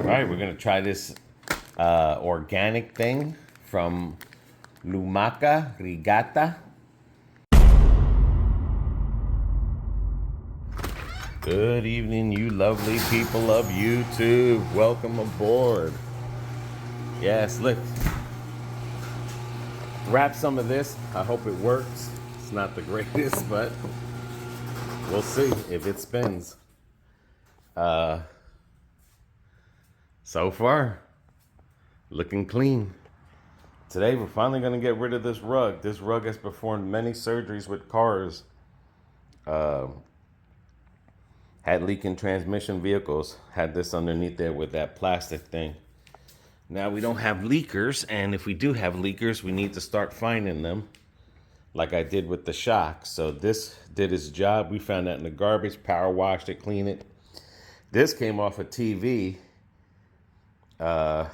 Alright, we're gonna try this organic thing from Lumaca Rigata. Good evening, you lovely people of YouTube. Welcome aboard. Yes, look. Wrap some of this. I hope it works. It's not the greatest, but we'll see if it spins. So far, looking clean. Today, we're finally going to get rid of this rug. This rug has performed many surgeries with cars. Had leaking transmission vehicles. Had this underneath there with that plastic thing. Now, we don't have leakers, and if we do have leakers, we need to start finding them, like I did with the shock. So this did its job. We found that in the garbage, power washed it, cleaned it. This came off a TV. I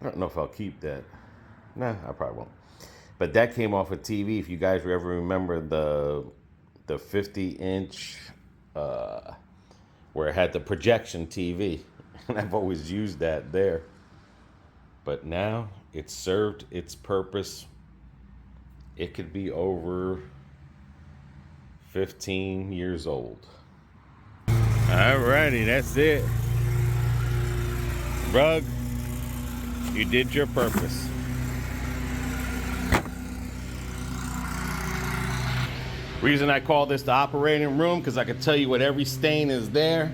don't know if I'll keep that. Nah, I probably won't. But that came off a TV. If you guys ever remember the 50-inch, where it had the projection TV. And I've always used that there. But now it's served its purpose. It could be over 15 years old. Alrighty, that's it. Rug, you did your purpose. Reason I call this the operating room, because I can tell you what every stain is there.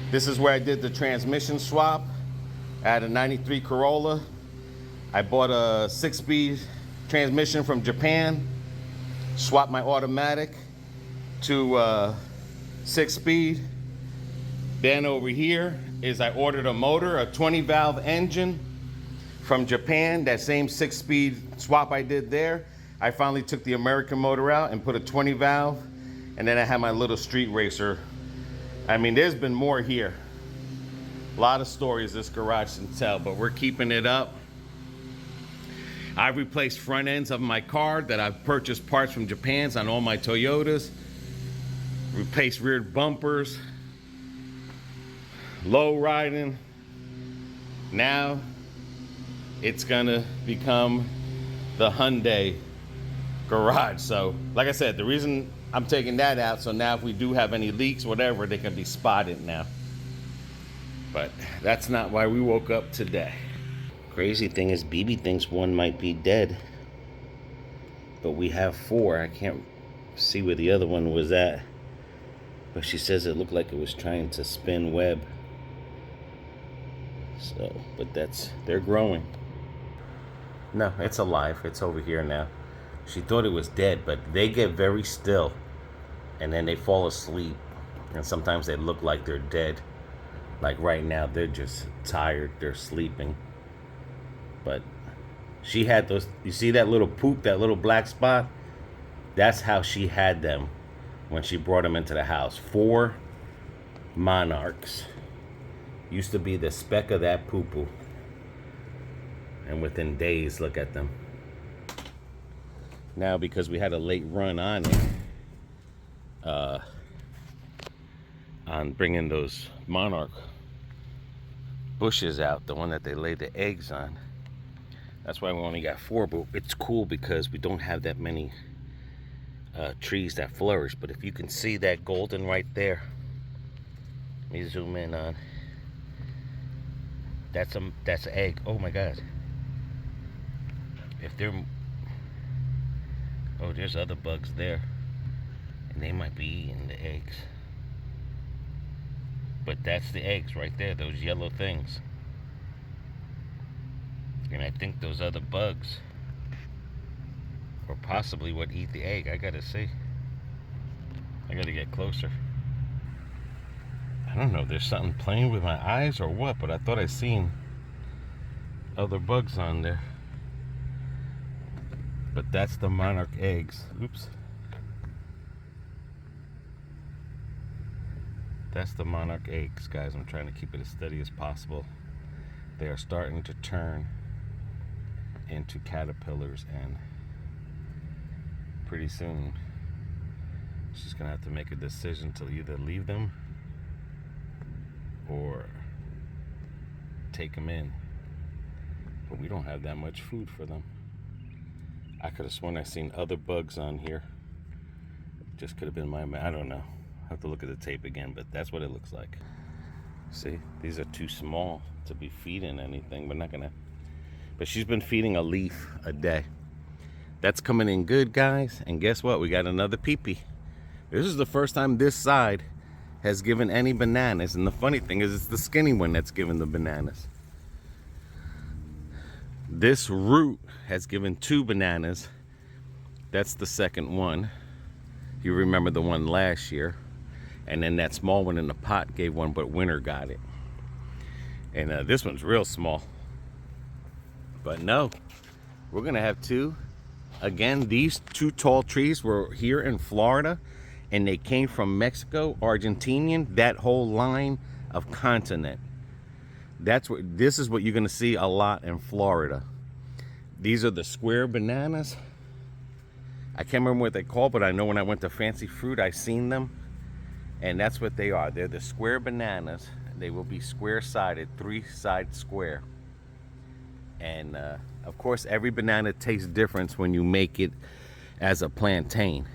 This is where I did the transmission swap. I had a 93 Corolla. I bought a 6-speed transmission from Japan. Swapped my automatic to 6-speed. Then over here is I ordered a motor, a 20-valve engine from Japan. That same 6-speed swap I did there. I finally took the American motor out and put a 20-valve. And then I had my little street racer. I mean, there's been more here. A lot of stories this garage can tell, but we're keeping it up. I've replaced front ends of my car that I've purchased parts from Japan's on all my Toyotas. Replaced rear bumpers. Low riding. Now it's gonna become the Hyundai garage. So like I said, the reason I'm taking that out, so now if we do have any leaks, whatever, they can be spotted now. But that's not why we woke up today. Crazy thing is, BB thinks one might be dead, but we have 4. I can't see where the other one was at, but she says it looked like it was trying to spin web. So, but they're growing. No, it's alive. It's over here now. She thought it was dead, but they get very still, and then they fall asleep, and sometimes they look like they're dead. Like right now, they're just tired. They're sleeping. But she had those. You see that little poop, that little black spot? That's how she had them when she brought them into the house. 4 Monarchs. Used to be the speck of that poo-poo. And within days, look at them. Now, because we had a late run on it, on bringing those Monarch bushes out, the one that they laid the eggs on, that's why we only got 4. But it's cool because we don't have that many trees that flourish. But if you can see that golden right there, let me zoom in on. That's an egg. Oh my God. If they're, oh, there's other bugs there, and they might be eating the eggs. But that's the eggs right there, those yellow things. And I think those other bugs or possibly what eat the egg. I gotta see. I gotta get closer. I don't know if there's something playing with my eyes or what, but I thought I seen other bugs on there. But that's the Monarch eggs. Oops. That's the Monarch eggs, guys. I'm trying to keep it as steady as possible. They are starting to turn into caterpillars, and pretty soon she's gonna have to make a decision to either leave them or take them in. But we don't have that much food for them. I could have sworn I seen other bugs on here. Just could have been my, I don't know. I have to look at the tape again, but that's what it looks like. See, these are too small to be feeding anything. We're not gonna, but she's been feeding a leaf a day. That's coming in good, guys. And guess what? We got another peepee. This is the first time this side has given any bananas. And the funny thing is, it's the skinny one that's given the bananas. This root has given 2 bananas. That's the second one. You remember the one last year. And then that small one in the pot gave one, but Winter got it. And this one's real small. But no, we're gonna have 2. Again, these 2 tall trees were here in Florida, and they came from Mexico, Argentinian, that whole line of continent. That's what, this is what you're gonna see a lot in Florida. These are the square bananas. I can't remember what they call, but I know when I went to Fancy Fruit, I seen them. And that's what they are. They're the square bananas. They will be square-sided, 3-side square. And of course, every banana tastes different when you make it as a plantain.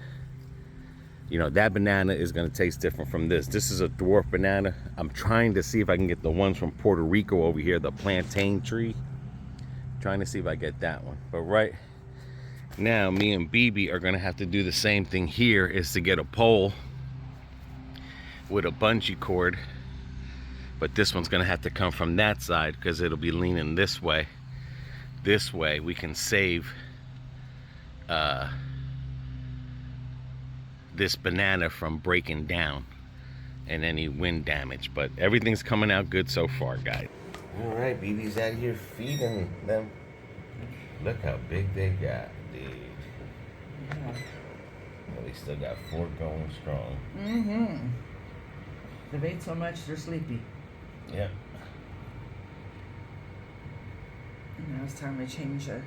You know, that banana is gonna taste different from this. This is a dwarf banana. I'm trying to see if I can get the ones from Puerto Rico over here, the plantain tree. Trying to see if I get that one. But right now, me and BB are gonna have to do the same thing here, is to get a pole with a bungee cord. But this one's gonna have to come from that side because it'll be leaning this way. This way we can save this banana from breaking down and any wind damage. But everything's coming out good so far, guys. All right, BB's out here feeding them. Look how big they got, dude. Yeah. Well, they still got 4 going strong. Mm-hmm. They've ate so much, they're sleepy. Yep. Now it's time to change it.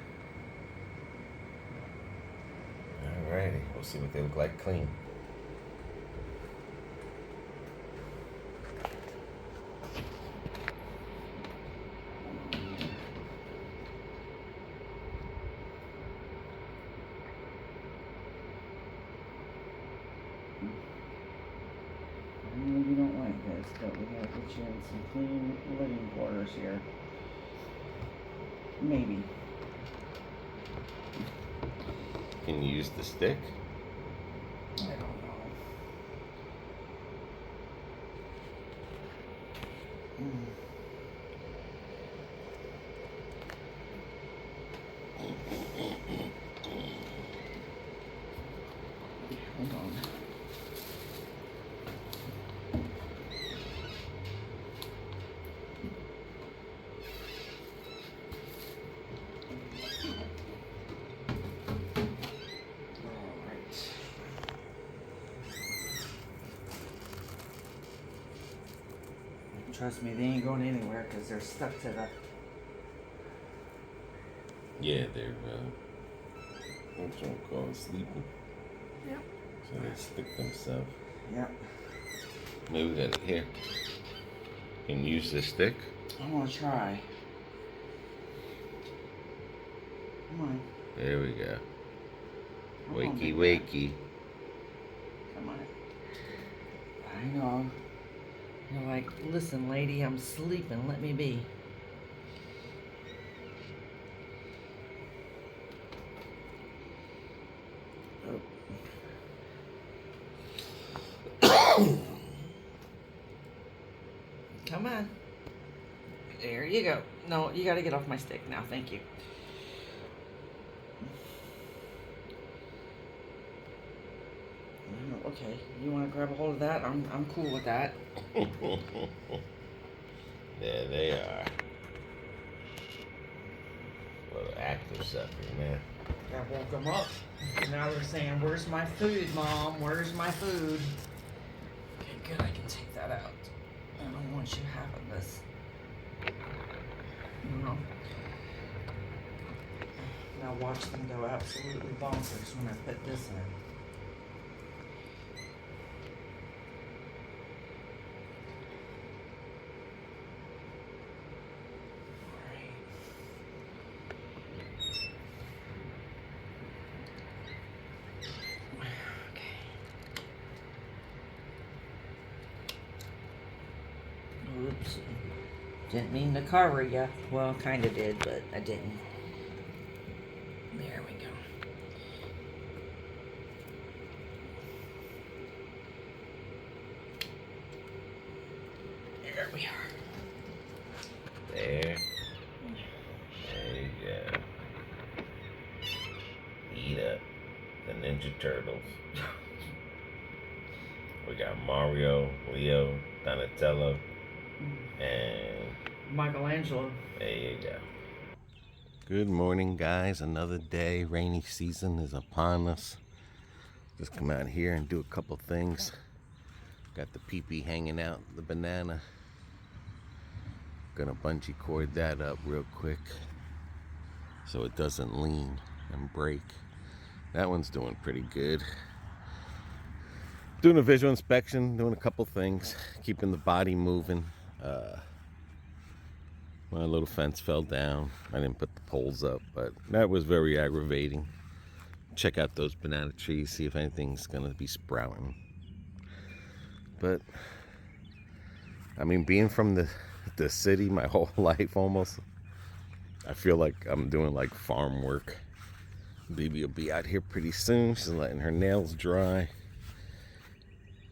Alrighty, we'll see what they look like clean. I know you don't like this, but we gotta put you in some clean living quarters here. Maybe. Can you use the stick? I don't know. Hold on. Trust me, they ain't going anywhere because they're stuck to the... Yeah, they're, what's one called, sleeping. Yep. So they stick themselves. Yep. Maybe we got it here. Can you use this stick? I'm gonna try. Come on. There we go. Come Wakey, on, wakey. Come on. I know. You're like, listen, lady, I'm sleeping. Let me be. Oh. Come on. There you go. No, you got to get off my stick now. Thank you. Okay, you want to grab a hold of that? I'm cool with that. There they are. Little active sucker, man. I woke them up. Now they're saying, "Where's my food, Mom? Where's my food?" Okay, good. I can take that out. I don't want you having this. You know. Now watch them go absolutely bonkers when I put this in. Oops. Didn't mean to cover ya. Well, kind of did, but I didn't. There we go. There we are. There. There you go. Eat up the Ninja Turtles. We got Mario, Leo, Donatello, and Michelangelo. there you go. Good morning, guys. Another day. Rainy season is upon us. Just come out here and do a couple things. Got the pee-pee hanging out, the banana. Gonna bungee cord that up real quick so it doesn't lean and break. That one's doing pretty good. Doing a visual inspection, doing a couple things, keeping the body moving. My little fence fell down. I didn't put the poles up, but that was very aggravating. Check out those banana trees, see if anything's gonna be sprouting. But I mean, being from the city my whole life almost, I feel like I'm doing like farm work. Baby will be out here pretty soon. She's letting her nails dry.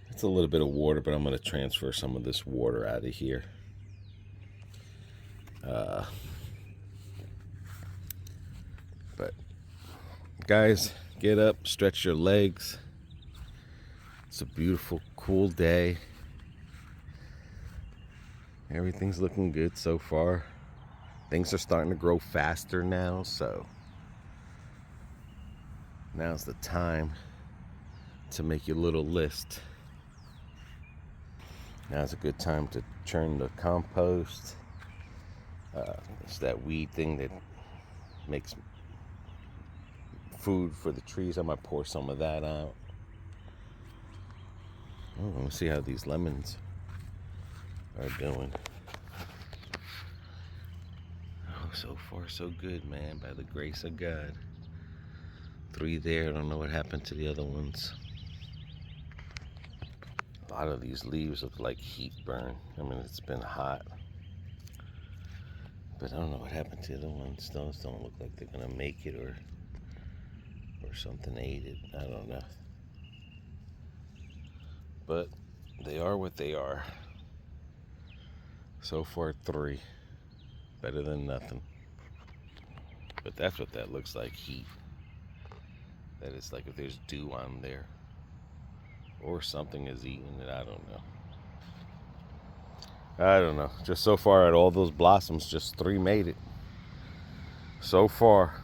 It's a little bit of water, but I'm going to transfer some of this water out of here. But guys, get up, stretch your legs. It's a beautiful, cool day. Everything's looking good so far. Things are starting to grow faster now, so now's the time to make your little list. Now's a good time to churn the compost. It's that weed thing that makes food for the trees. I might pour some of that out. Oh, let me see how these lemons are doing. Oh, so far so good, man, by the grace of God. 3 there. I don't know what happened to the other ones. A lot of these leaves look like heat burn. I mean, it's been hot, but I don't know what happened to the other ones. Those don't look like they're gonna make it, or something ate it. I don't know, but they are what they are. So far 3, better than nothing. But that's what that looks like, heat. That is like if there's dew on there, or something is eating it. I don't know. Just so far at all those blossoms, just 3 made it so far.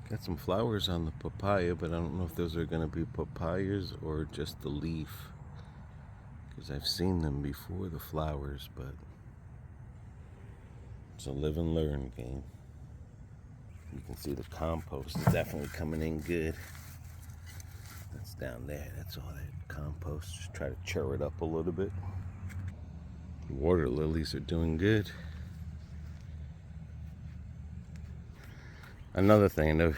Got some flowers on the papaya, but I don't know if those are going to be papayas or just the leaf, because I've seen them before, the flowers, but it's a live and learn game. You can see the compost is definitely coming in good. That's down there. That's all that compost. Just try to chur it up a little bit. The water lilies are doing good. Another thing, I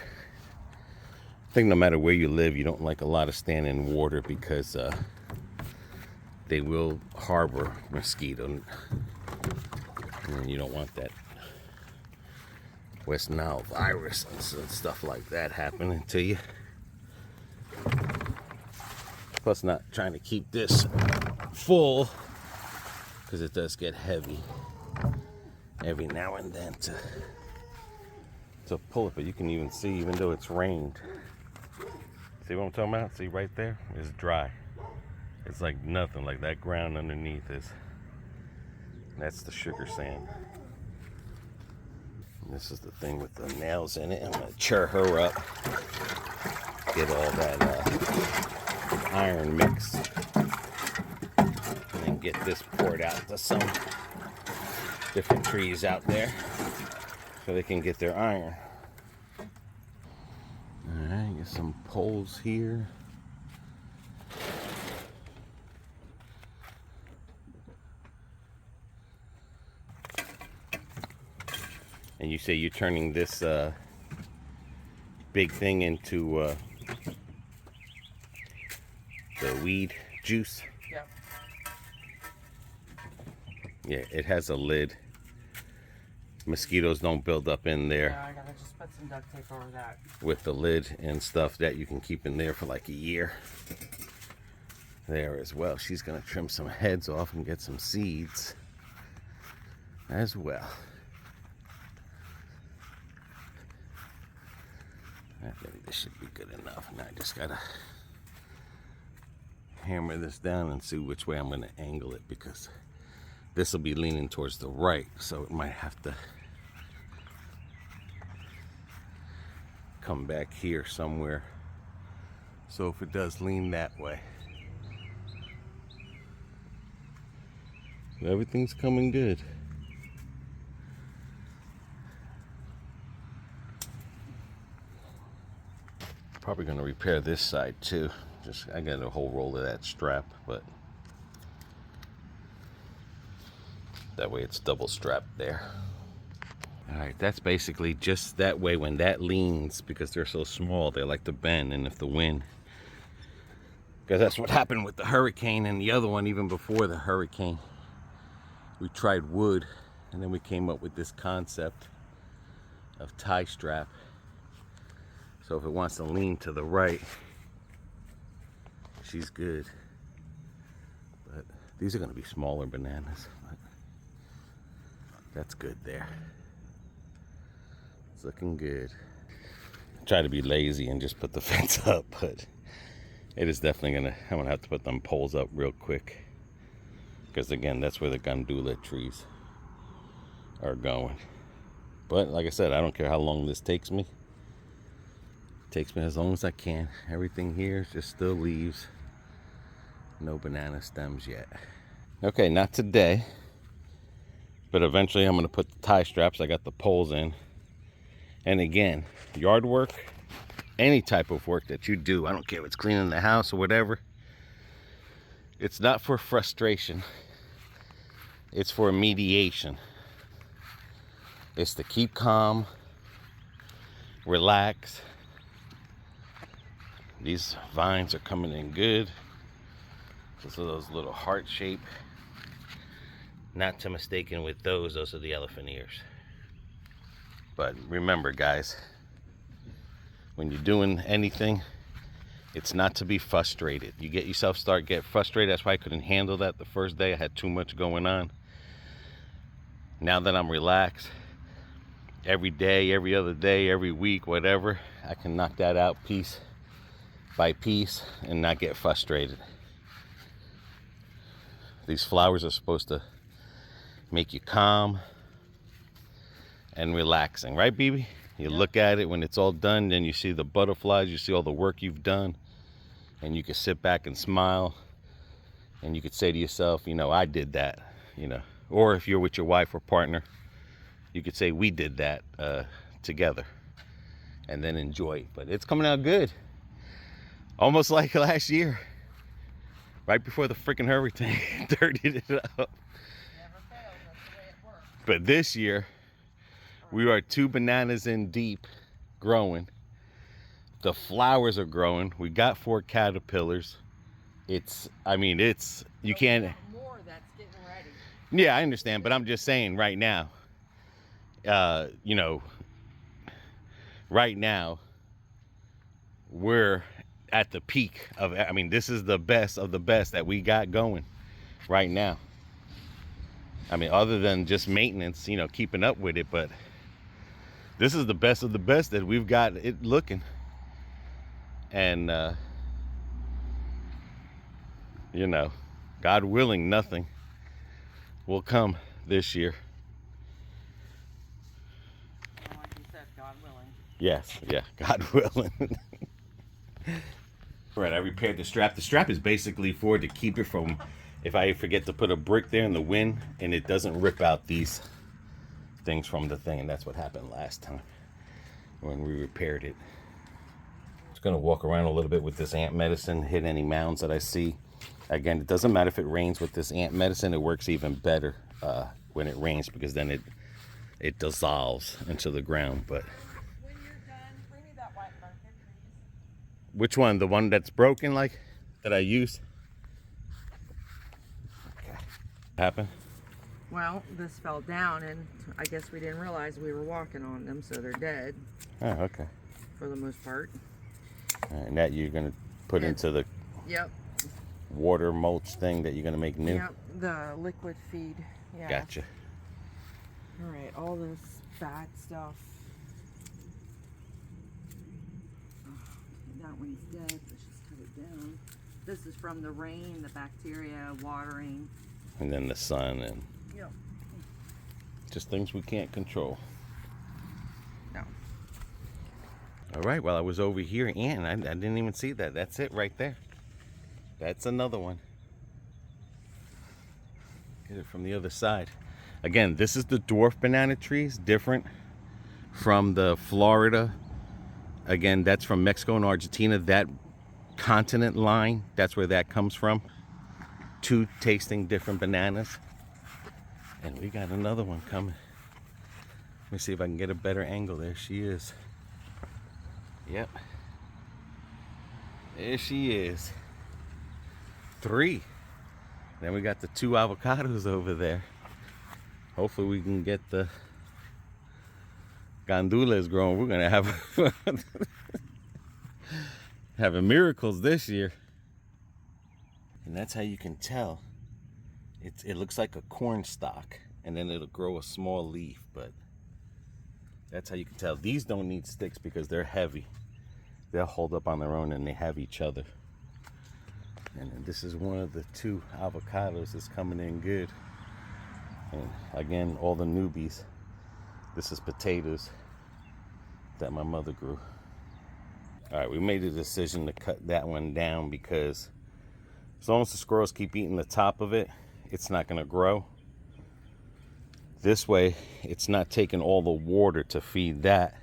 think no matter where you live, you don't like a lot of standing in water, because they will harbor mosquito, and you don't want that West Nile virus and stuff like that happening to you. Plus, not trying to keep this full, because it does get heavy every now and then to pull it. But you can even see, even though it's rained, see what I'm talking about? See right there? It's dry. It's like nothing, like that ground underneath is. That's the sugar sand. And this is the thing with the nails in it. I'm gonna chur her up, get all that iron mix, and then get this poured out to some different trees out there so they can get their iron. All right, get some poles here. And you say you're turning this big thing into the weed juice? Yep. Yeah, it has a lid. Mosquitoes don't build up in there. Yeah, I gotta just put some duct tape over that. With the lid and stuff that you can keep in there for like a year. There as well. She's gonna trim some heads off and get some seeds as well. I think this should be good enough. Now I just gotta hammer this down and see which way I'm gonna angle it, because this will be leaning towards the right, so it might have to come back here somewhere. So if it does lean that way, everything's coming good. Probably gonna repair this side too. I got a whole roll of that strap, but that way it's double strapped there. All right, that's basically just that way. When that leans, because they're so small, they like to bend, and if the wind, because that's what happened with the hurricane and the other one even before the hurricane. We tried wood, and then we came up with this concept of tie strap. So if it wants to lean to the right, she's good. But these are going to be smaller bananas. But that's good there. It's looking good. Try to be lazy and just put the fence up, but it is definitely I'm gonna have to put them poles up real quick. Because again, that's where the gandula trees are going. But like I said, I don't care how long this takes me. It takes me as long as I can. Everything here is just still leaves. No banana stems yet. Okay, not today. But eventually I'm gonna put the tie straps. I got the poles in. And again, yard work, any type of work that you do, I don't care if it's cleaning the house or whatever, it's not for frustration. It's for mediation. It's to keep calm, relax. These vines are coming in good. Just those little heart shape. Not to mistaken with those are the elephant ears. But remember, guys, when you're doing anything, it's not to be frustrated. You get yourself get frustrated. That's why I couldn't handle that the first day. I had too much going on. Now that I'm relaxed, every day, every other day, every week, whatever, I can knock that out piece by piece and not get frustrated. These flowers are supposed to make you calm and relaxing, right, BB? You look at it when it's all done, then you see the butterflies, you see all the work you've done, and you can sit back and smile, and you could say to yourself, you know, I did that, you know. Or if you're with your wife or partner, you could say, we did that together, and then enjoy it. But it's coming out good. Almost like last year, right before the freaking hurricane dirtied it up. Never fails, that's the way it works. But this year, we are 2 bananas in deep, growing. The flowers are growing. We got 4 caterpillars. You can't. More that's getting ready. Yeah, I understand, but I'm just saying right now, right now, we're at the peak of, this is the best of the best that we got going right now. Other than just maintenance, keeping up with it, but this is the best of the best that we've got it looking. And, God willing, nothing will come this year. Well, like you said, God willing. Yes, yeah, God willing. Right, I repaired the strap. The strap is basically to keep it from, if I forget to put a brick there in the wind, and it doesn't rip out these things from the thing. And that's what happened last time when we repaired it. Just gonna walk around a little bit with this ant medicine, hit any mounds that I see. Again, it doesn't matter if it rains with this ant medicine. It works even better when it rains, because then it dissolves into the ground. But When you're done, bring me that white bucket, please. which one? The one that's broken, like that I used? Okay. Happened? Well, this fell down, and I guess we didn't realize we were walking on them, so they're dead Oh, okay. for the most part. All right, and that you're gonna put into the Yep. water mulch thing that you're gonna make new. Yep. The liquid feed. Yeah. Gotcha. All right. All this bad stuff. That one's dead. Let's just cut it down. This is from the rain, the bacteria, watering. And then the sun and Yep. just things we can't control. No. All right, well, I was over here and I didn't even see that. That's it right there. That's another one. Get it from the other side. Again, this is the dwarf banana trees, different from the Florida. Again, that's from Mexico and Argentina. That continent line, that's where that comes from. Two tasting different bananas. And we got another one coming. Let me see if I can get a better angle. There she is. Yep. There she is. 3. Then we got the 2 avocados over there. Hopefully we can get the gandules growing. We're gonna have having miracles this year. And that's how you can tell. It looks like a corn stalk, and then it'll grow a small leaf, but that's how you can tell. These don't need sticks because they're heavy. They'll hold up on their own, and they have each other. And then this is one of the 2 avocados that's coming in good. And again, all the newbies. This is potatoes that my mother grew. All right, we made a decision to cut that one down because as long as the squirrels keep eating the top of it, it's not going to grow. This way, it's not taking all the water to feed that.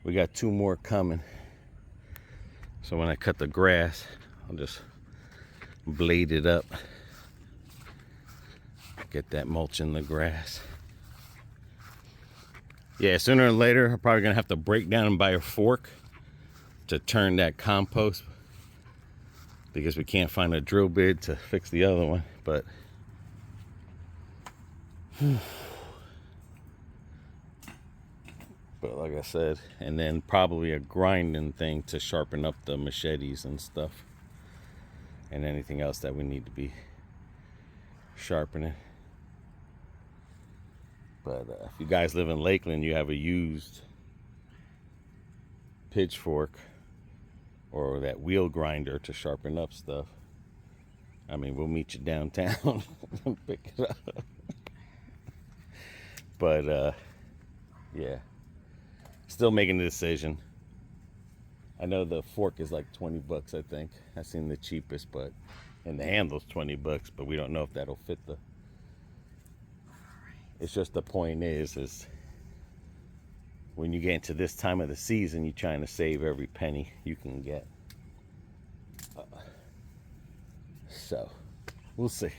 We got 2 more coming. So when I cut the grass, I'll just blade it up. Get that mulch in the grass. Yeah, sooner or later, I'm probably going to have to break down and buy a fork to turn that compost, because we can't find a drill bit to fix the other one. But like I said, and then probably a grinding thing to sharpen up the machetes and stuff, and anything else that we need to be sharpening. But if you guys live in Lakeland, you have a used pitchfork or that wheel grinder to sharpen up stuff, I mean, we'll meet you downtown and pick it up. But yeah, still making the decision. I know the fork is like 20 bucks, I think. I've seen the cheapest, but and the handle's 20 bucks, but we don't know if that'll fit the. It's just the point is when you get into this time of the season, you're trying to save every penny you can get. So we'll see.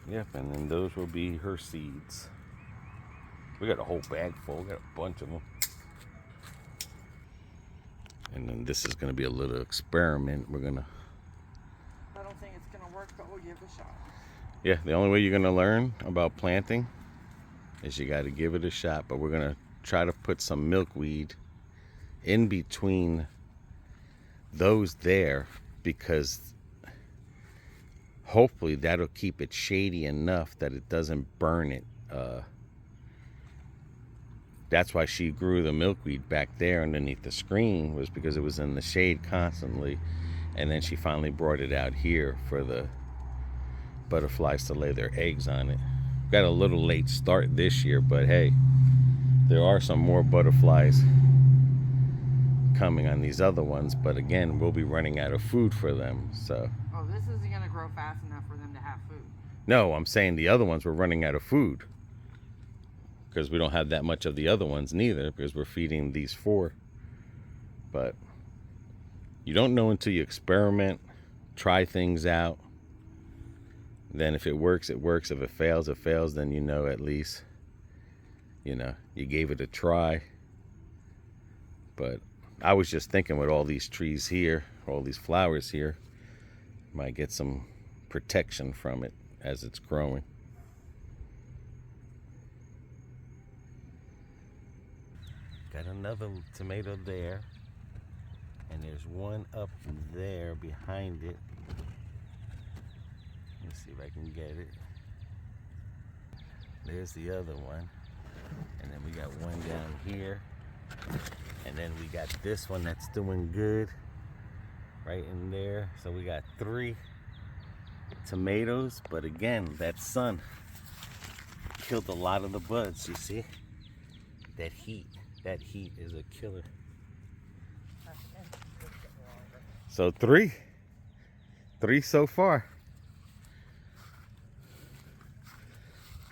Yep, and then those will be her seeds. We got a whole bag full. We got a bunch of them. And then this is going to be a little experiment. We're going to. I don't think it's going to work, but we'll give it a shot. Yeah, the only way you're going to learn about planting is you got to give it a shot. But we're going to try to put some milkweed in between those there, because hopefully that'll keep it shady enough that it doesn't burn it. That's why she grew the milkweed back there underneath the screen, was because it was in the shade constantly. And then she finally brought it out here for the butterflies to lay their eggs on it. Got a little late start this year, but hey, there are some more butterflies coming on these other ones. But again, we'll be running out of food for them. So. Oh, this isn't going to grow fast enough for them to have food. No, I'm saying the other ones we're running out of food, because we don't have that much of the other ones neither, because we're feeding these 4. But you don't know until you experiment, try things out. Then if it works, it works. If it fails, it fails. Then you know at least you know, you gave it a try. But I was just thinking with all these trees here, all these flowers here, might get some protection from it as it's growing. Got another tomato there, and there's one up there behind it. Let's see if I can get it. There's the other one, and then we got one down here, and then we got this one that's doing good right in there. So we got 3 tomatoes, but again, that sun killed a lot of the buds. You see that heat is a killer. So 3 so far.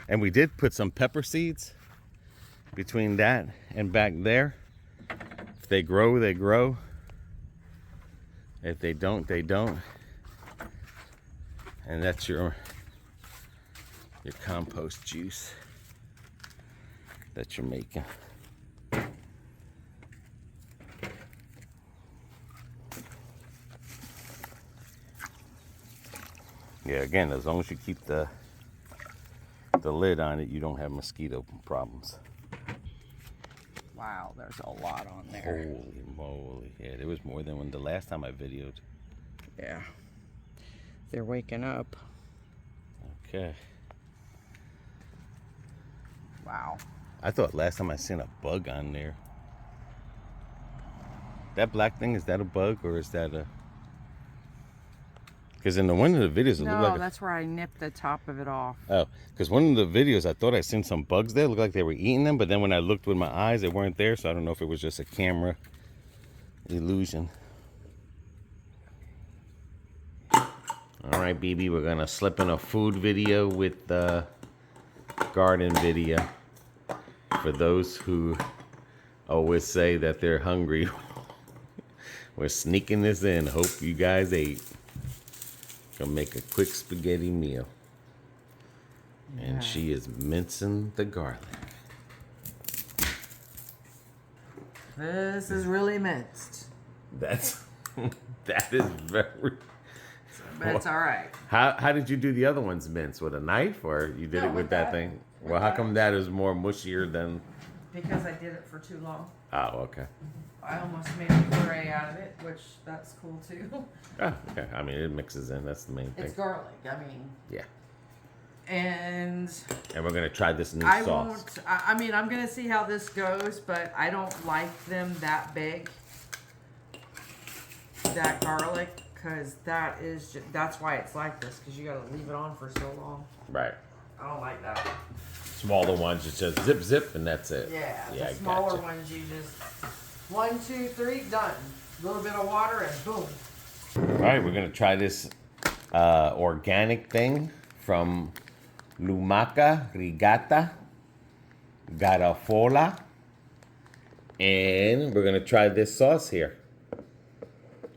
And we did put some pepper seeds between that and back there. If they grow, they grow. If they don't, they don't. And that's your compost juice that you're making. Yeah, again, as long as you keep the lid on it, you don't have mosquito problems. Wow, there's a lot on there. Holy moly. Yeah, there was more than when the last time I videoed. Yeah. They're waking up. Okay. Wow. I thought last time I seen a bug on there. That black thing, is that a bug or is that a... Because in one of the videos it looked like... No, that's where I nipped the top of it off. Oh, because one of the videos I thought I seen some bugs there. It looked like they were eating them, but then when I looked with my eyes, they weren't there. So I don't know if it was just a camera illusion. All right, BB, we're gonna slip in a food video with the garden video. For those who always say that they're hungry, we're sneaking this in. Hope you guys ate. Gonna make a quick spaghetti meal. Yeah. And she is mincing the garlic. This is really minced. That is very... But it's all right. How did you do the other ones minced? With a knife, or you did it with that thing? Well, how come that is more mushier than... Because I did it for too long. Oh, okay. I almost made a puree out of it, which that's cool too. Oh, okay. I mean, it mixes in. That's the main thing. It's garlic. I mean. Yeah. And we're gonna try this new sauce. I mean, I'm gonna see how this goes, but I don't like them that big. That garlic, because that's why it's like this, because you gotta leave it on for so long. Right. I don't like that. Smaller ones, it's just zip zip and that's it. Yeah. Yeah, The smaller ones, you just 1, 2, 3, done. A little bit of water and boom. All right, we're gonna try this organic thing from Lumaca Rigata Garofalo, and we're gonna try this sauce here.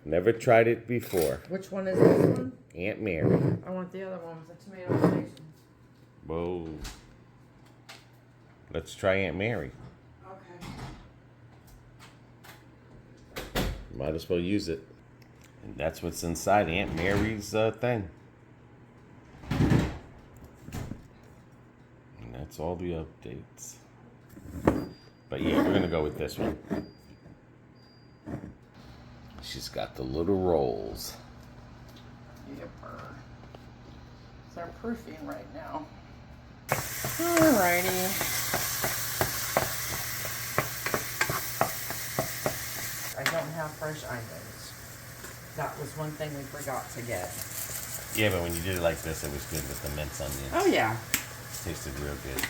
Never tried it before. Which one is this one? Aunt Mary. I want the other one with the tomato station. Whoa. Let's try Aunt Mary. Okay. Might as well use it. And that's what's inside Aunt Mary's thing. And that's all the updates. But yeah, we're gonna go with this one. She's got the little rolls. Yepper. So I'm proofing right now. Alrighty. I don't have fresh onions. That was one thing we forgot to get. Yeah, but when you did it like this, it was good with the minced onions. Oh yeah. It tasted real good.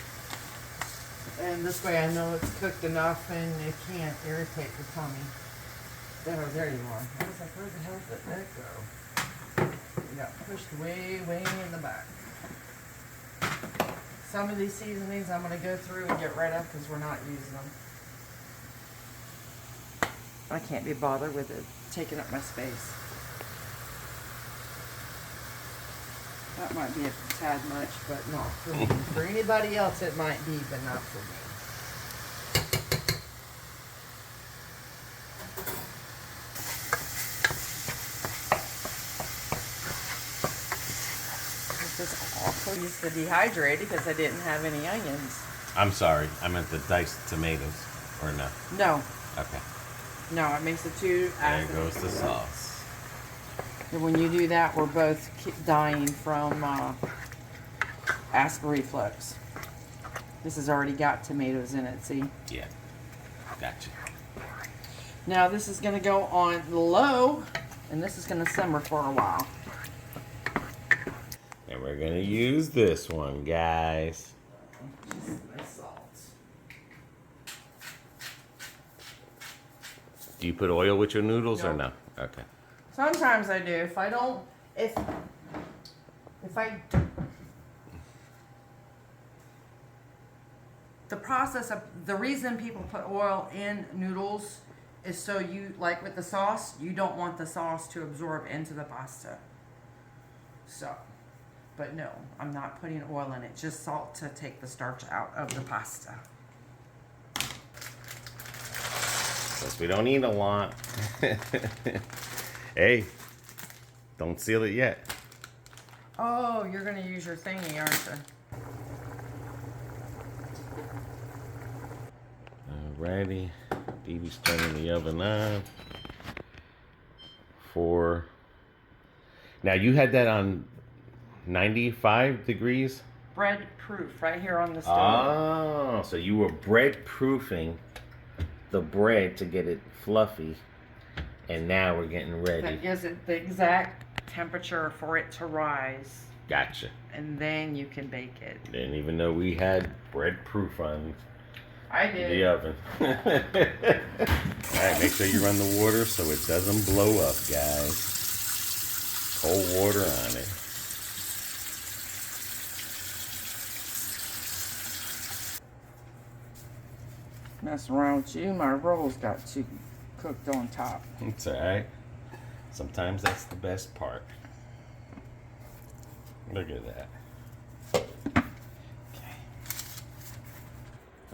And this way I know it's cooked enough and it can't irritate the tummy. There you are. I was like, where the hell did that go? We got pushed way, way in the back. Some of these seasonings I'm going to go through and get rid of because we're not using them. I can't be bothered with it taking up my space. That might be a tad much, but not for me. For anybody else it might be, but not for me. also used to dehydrate it because I didn't have any onions. I'm sorry. I meant the diced tomatoes. Or no? No. Okay. No, it makes it too acid. There goes the sauce. And when you do that, we're both dying from acid reflux. This has already got tomatoes in it, see? Yeah. Gotcha. Now this is going to go on low, and this is going to simmer for a while. And we're going to use this one, guys. My salt. Do you put oil with your noodles or no? No. Okay. Sometimes I do. If I don't, if I, the process of, the reason people put oil in noodles is so you, like with the sauce, you don't want the sauce to absorb into the pasta. So, but no, I'm not putting oil in it, just salt to take the starch out of the pasta. Since we don't need a lot. Hey, don't seal it yet. Oh, you're going to use your thingy, aren't you? Alrighty. Dee Dee's turning the oven on. Now you had that on 95 degrees? Bread proof, right here on the stove. Oh, so you were bread proofing the bread to get it fluffy, and now we're getting ready. That gives it the exact temperature for it to rise, Gotcha. and then you can bake it. Didn't even know we had bread proof on I did. the oven. Alright, make sure you run the water so it doesn't blow up, guys. Cold water on it. Mess around with you, my rolls got too cooked on top. It's alright. Sometimes that's the best part. Look at that.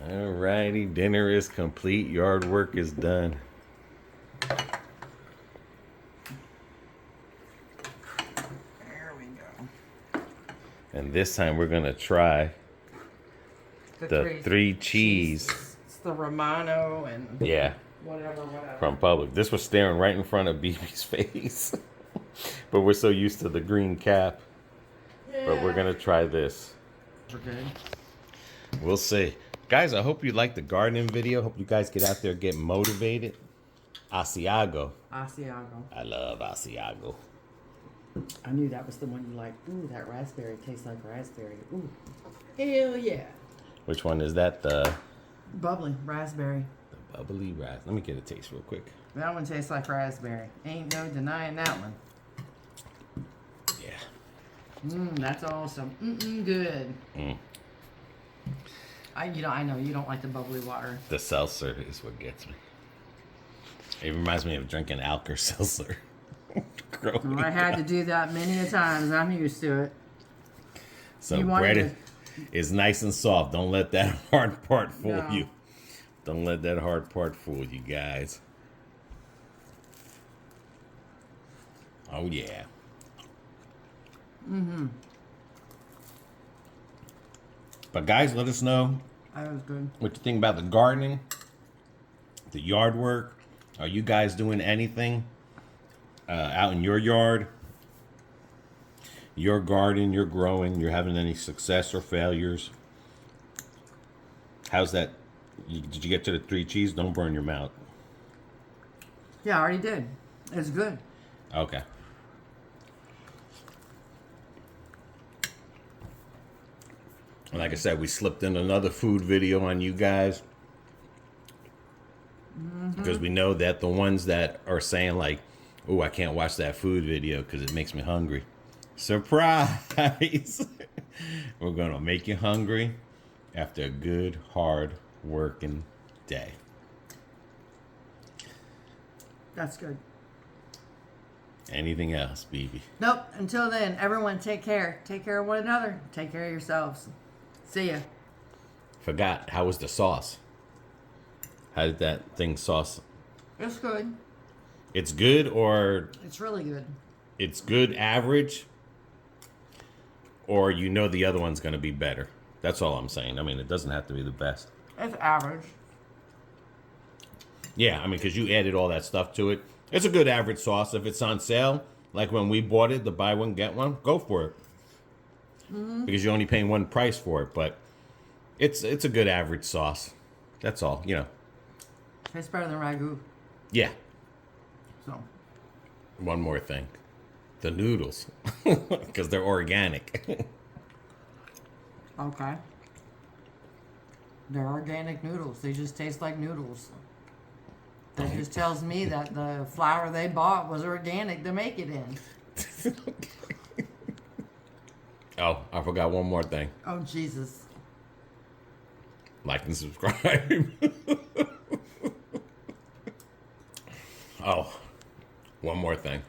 Alrighty, dinner is complete. Yard work is done. There we go. And this time we're gonna try the three cheese. It's the Romano and Yeah, whatever. from Publix. This was staring right in front of BB's face. But we're so used to the green cap. Yeah. But we're gonna try this. We're good. We'll see. Guys, I hope you liked the gardening video. Hope you guys get out there, get motivated. Asiago. Asiago. I love Asiago. I knew that was the one you liked. Ooh, that raspberry tastes like raspberry. Ooh. Hell yeah. Which one is that? The Bubbly raspberry. bubbly ras. Let me get a taste real quick. That one tastes like raspberry. Ain't no denying that one. Yeah. That's awesome. Good. I know you don't like the bubbly water. The seltzer is what gets me. It reminds me of drinking Alka Seltzer. I had to do that many a times. I'm used to it. So You wanted bread is nice and soft. Don't let that hard part fool No. you. Don't let that hard part fool you, guys. Oh yeah. But guys, let us know That was good. what you think about the gardening, the yard work. Are you guys doing anything out in your yard? Your garden, you're growing, you're having any success or failures? How's that? Did you get to the three cheese? Don't burn your mouth. Yeah, I already did. It's good. Okay. Like I said, we slipped in another food video on you guys. Because we know that the ones that are saying like, oh, I can't watch that food video because it makes me hungry. Surprise! We're going to make you hungry after a good, hard working day. That's good. Anything else, BB? Nope. Until then, everyone take care. Take care of one another. Take care of yourselves. See ya. Forgot, how was the sauce? How did that thing sauce? It's good. It's good, or It's really good. it's good average, or you know the other one's going to be better. That's all I'm saying. I mean, it doesn't have to be the best. It's average. Yeah, I mean, because you added all that stuff to it. It's a good average sauce. If it's on sale, like when we bought it, the buy one, get one, go for it. Because you're only paying one price for it. But it's a good average sauce. That's all, you know. Tastes better than ragu. Yeah. So. One more thing. The noodles. Because they're organic. Okay. They're organic noodles. They just taste like noodles. That just tells me that the flour they bought was organic to make it in. Oh, I forgot one more thing. Oh, Jesus. Like and subscribe. Oh, one more thing.